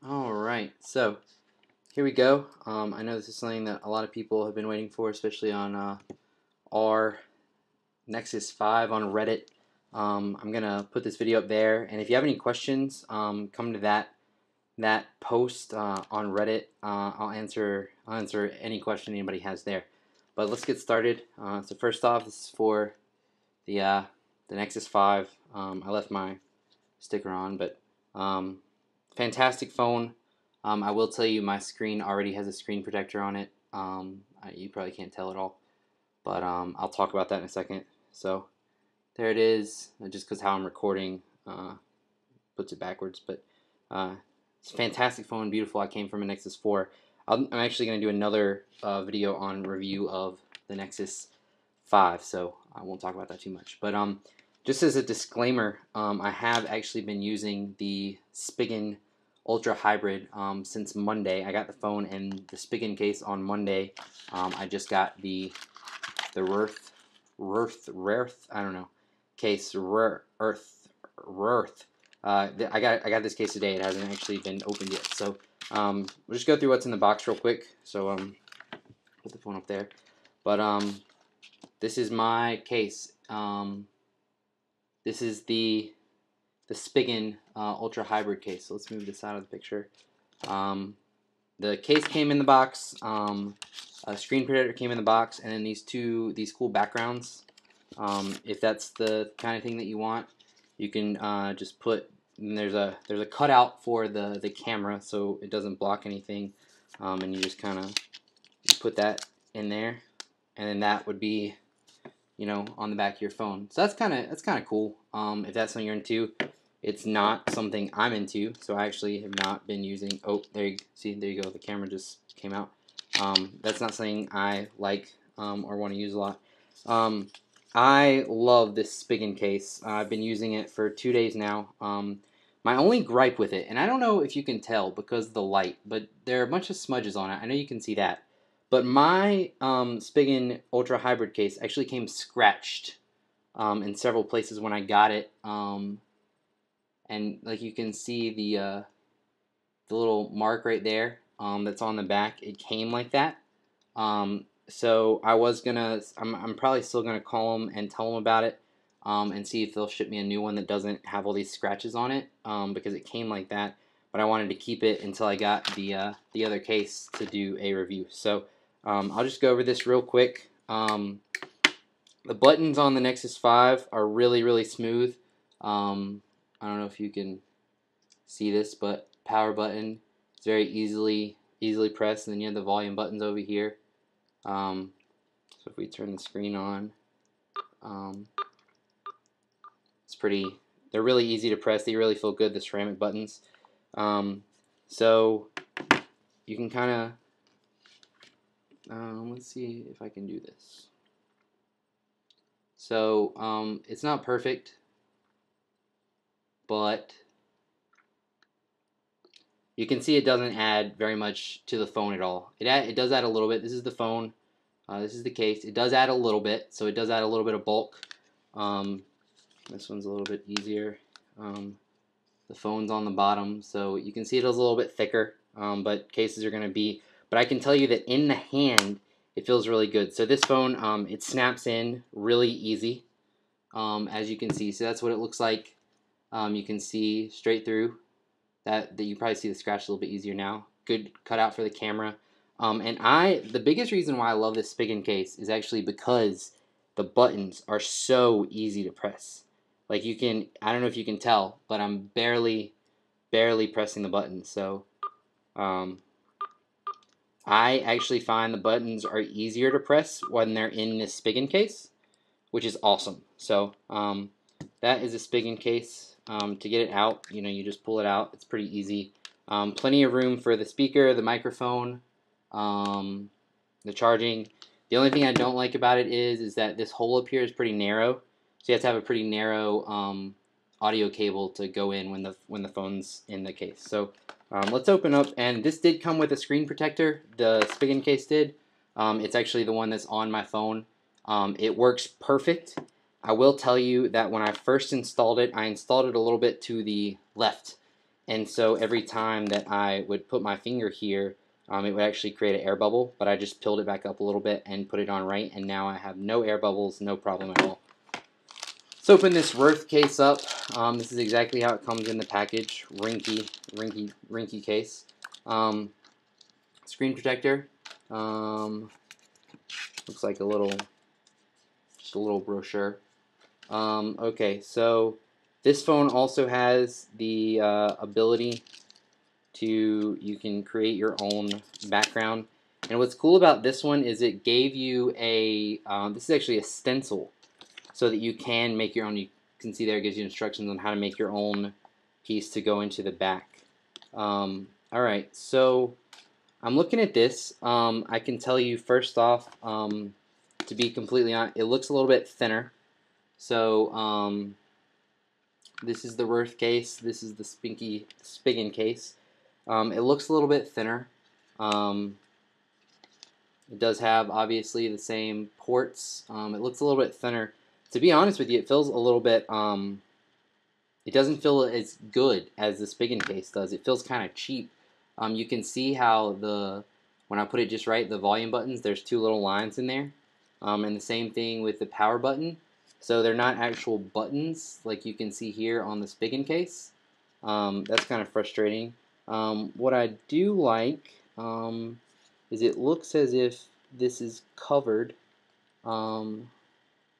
Alright, so here we go. I know this is something that a lot of people have been waiting for, especially on our Nexus 5 on Reddit. I'm gonna put this video up there, and if you have any questions, come to that post on Reddit. I'll answer any question anybody has there. But let's get started. So first off, this is for the Nexus 5. I left my sticker on, but fantastic phone. I will tell you, my screen already has a screen protector on it. You probably can't tell at all, but I'll talk about that in a second. So there it is. Just because how I'm recording puts it backwards, but it's a fantastic phone, beautiful. I came from a Nexus 4. I'm actually going to do another video on review of the Nexus 5, so I won't talk about that too much. But just as a disclaimer, I have actually been using the Spigen Ultra Hybrid since Monday. I got the phone and the Spigen case on Monday. I just got the Rearth, I don't know, case, Rearth. I got this case today. It hasn't actually been opened yet. So we'll just go through what's in the box real quick. So put the phone up there. But this is my case. This is the Spigen Ultra Hybrid case. So let's move this out of the picture. The case came in the box. A screen protector came in the box, and then these cool backgrounds. If that's the kind of thing that you want, you can just put. There's a cutout for the camera, so it doesn't block anything, and you just kind of put that in there, and then that would be, on the back of your phone. So that's kind of cool. If that's something you're into. It's not something I'm into, so I actually have not been using. Oh, there you go. The camera just came out. That's not something I like or want to use a lot. I love this Spigen case. I've been using it for 2 days now. My only gripe with it, and I don't know if you can tell because of the light, but there are a bunch of smudges on it. I know you can see that. But my Spigen Ultra Hybrid case actually came scratched in several places when I got it. And like you can see the little mark right there that's on the back. It came like that. So I'm probably still gonna call them and tell them about it and see if they'll ship me a new one that doesn't have all these scratches on it because it came like that. But I wanted to keep it until I got the other case to do a review. So I'll just go over this real quick. The buttons on the Nexus 5 are really smooth. I don't know if you can see this, but power button is very easily pressed, and then you have the volume buttons over here. So if we turn the screen on, they're really easy to press. They really feel good, the ceramic buttons. So you can kind of, let's see if I can do this. So it's not perfect, but you can see it doesn't add very much to the phone at all. It does add a little bit. This is the phone. This is the case. It does add a little bit, so it does add a little bit of bulk. This one's a little bit easier. The phone's on the bottom, so you can see it is a little bit thicker, but cases are going to be. But I can tell you that in the hand, it feels really good. So this phone, it snaps in really easy, as you can see. So that's what it looks like. You can see straight through. That you probably see the scratch a little bit easier now. Good cutout for the camera. And the biggest reason why I love this Spigen case is actually because the buttons are so easy to press. Like I don't know if you can tell, but I'm barely pressing the buttons. So I actually find the buttons are easier to press when they're in this Spigen case, which is awesome. So that is a Spigen case. To get it out, you just pull it out. It's pretty easy. Plenty of room for the speaker, the microphone, the charging. The only thing I don't like about it is that this hole up here is pretty narrow. So you have to have a pretty narrow audio cable to go in when the phone's in the case. So let's open up, and this did come with a screen protector. The Spigen case did. It's actually the one that's on my phone. It works perfect. I will tell you that when I first installed it, I installed it a little bit to the left. and so every time that I would put my finger here, it would actually create an air bubble, but I just peeled it back up a little bit and put it on right, and now I have no air bubbles, no problem at all. Let's open this Rearth case up. This is exactly how it comes in the package. Ringke case. Screen protector. Looks like just a little brochure. Okay, so this phone also has the ability you can create your own background. And what's cool about this one is it gave you this is actually a stencil, so that you can make your own. You can see there it gives you instructions on how to make your own piece to go into the back. Alright, so I'm looking at this. I can tell you first off, to be completely honest, it looks a little bit thinner. So this is the Rearth case. This is the Spigen case. It looks a little bit thinner. It does have obviously the same ports. It looks a little bit thinner. To be honest with you, it feels a little bit. It doesn't feel as good as the Spigen case does. It feels kind of cheap. You can see how when I put it just right, the volume buttons, there's two little lines in there. And the same thing with the power button. So they're not actual buttons like you can see here on the Spigen case. That's kind of frustrating. What I do like is it looks as if this is covered.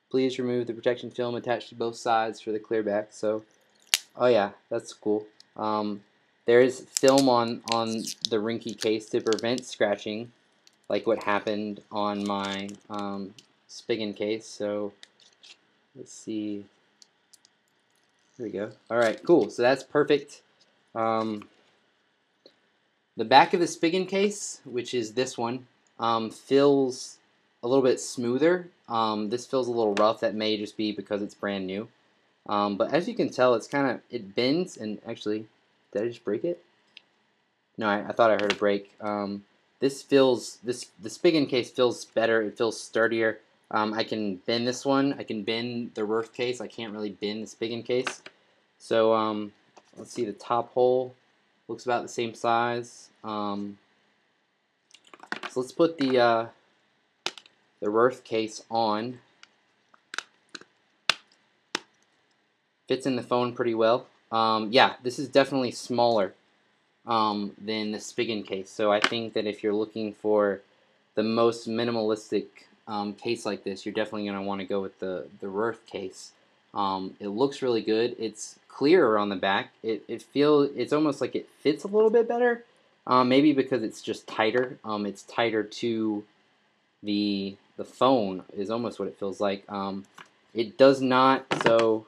Please remove the protection film attached to both sides for the clear back. So, oh yeah, that's cool. There is film on the Ringke case to prevent scratching, like what happened on my Spigen case. So let's see. There we go. All right, cool. So that's perfect. The back of the Spigen case, which is this one, feels a little bit smoother. This feels a little rough. That may just be because it's brand new. But as you can tell, it bends, and actually, did I just break it? No, I thought I heard a break. The Spigen case feels better. It feels sturdier. I can bend this one. I can bend the Rearth case. I can't really bend the Spigen case. So let's see, the top hole looks about the same size. So let's put the Rearth case on. Fits in the phone pretty well. Yeah, this is definitely smaller than the Spigen case. So I think that if you're looking for the most minimalistic case like this, you're definitely going to want to go with the Rearth case. It looks really good. It's clearer on the back. It's almost like it fits a little bit better. Maybe because it's just tighter. It's tighter to the phone is almost what it feels like. It does not. So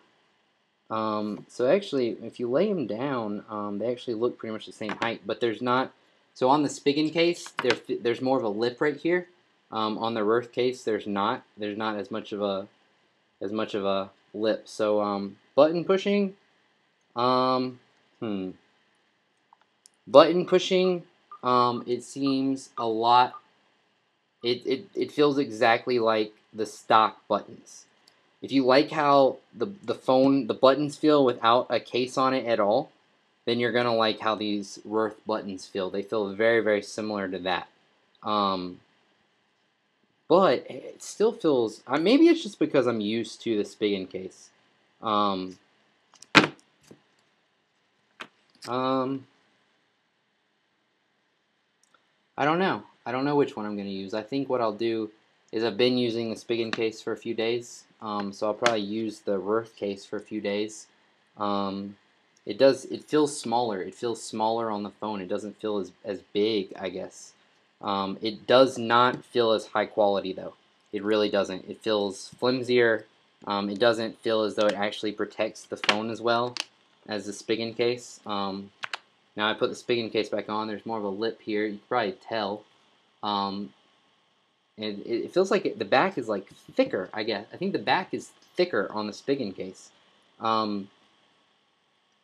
actually, if you lay them down, they actually look pretty much the same height. But there's not. So on the Spigen case, there's more of a lip right here. On the Rearth case, there's not. There's not as much of a lip. So button pushing. Button pushing. It seems a lot. It feels exactly like the stock buttons. If you like how the buttons feel without a case on it at all, then you're gonna like how these Rearth buttons feel. They feel very, very similar to that. But it still feels. Maybe it's just because I'm used to the Spigen case. I don't know. I don't know which one I'm going to use. I think what I'll do is I've been using the Spigen case for a few days, so I'll probably use the Rearth case for a few days. It feels smaller. It feels smaller on the phone. It doesn't feel as big, I guess. It does not feel as high quality, though. It really doesn't. It feels flimsier. It doesn't feel as though it actually protects the phone as well as the Spigen case. Now I put the Spigen case back on. There's more of a lip here. You can probably tell. And it feels like the back is like thicker, I guess. I think the back is thicker on the Spigen case. So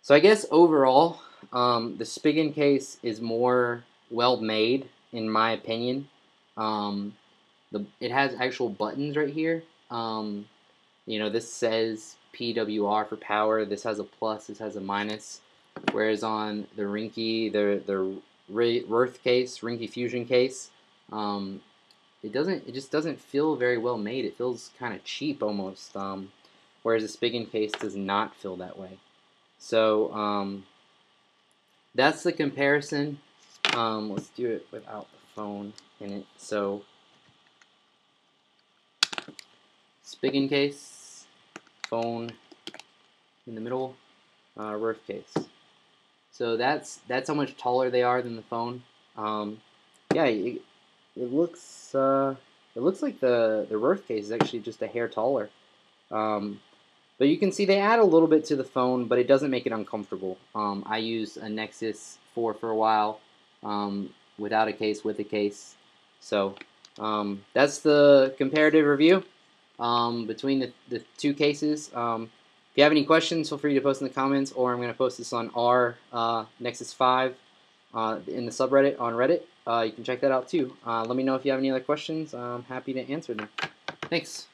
I guess overall, the Spigen case is more well made, in my opinion. It has actual buttons right here. This says PWR for power. This has a plus. This has a minus. whereas on the Ringke, the Rearth case, Ringke Fusion case, it just doesn't feel very well made. It feels kind of cheap almost, whereas the Spigen case does not feel that way. So that's the comparison. Let's do it without the phone in it. So Spigen case, phone in the middle, Rearth case. So that's how much taller they are than the phone. Yeah, it looks like the Rearth case is actually just a hair taller. But you can see they add a little bit to the phone, but it doesn't make it uncomfortable. I used a Nexus 4 for a while, without a case, with a case. So that's the comparative review between the two cases. If you have any questions, feel free to post in the comments, or I'm going to post this on our Nexus 5 in the subreddit on Reddit. You can check that out too. Let me know if you have any other questions. I'm happy to answer them. Thanks.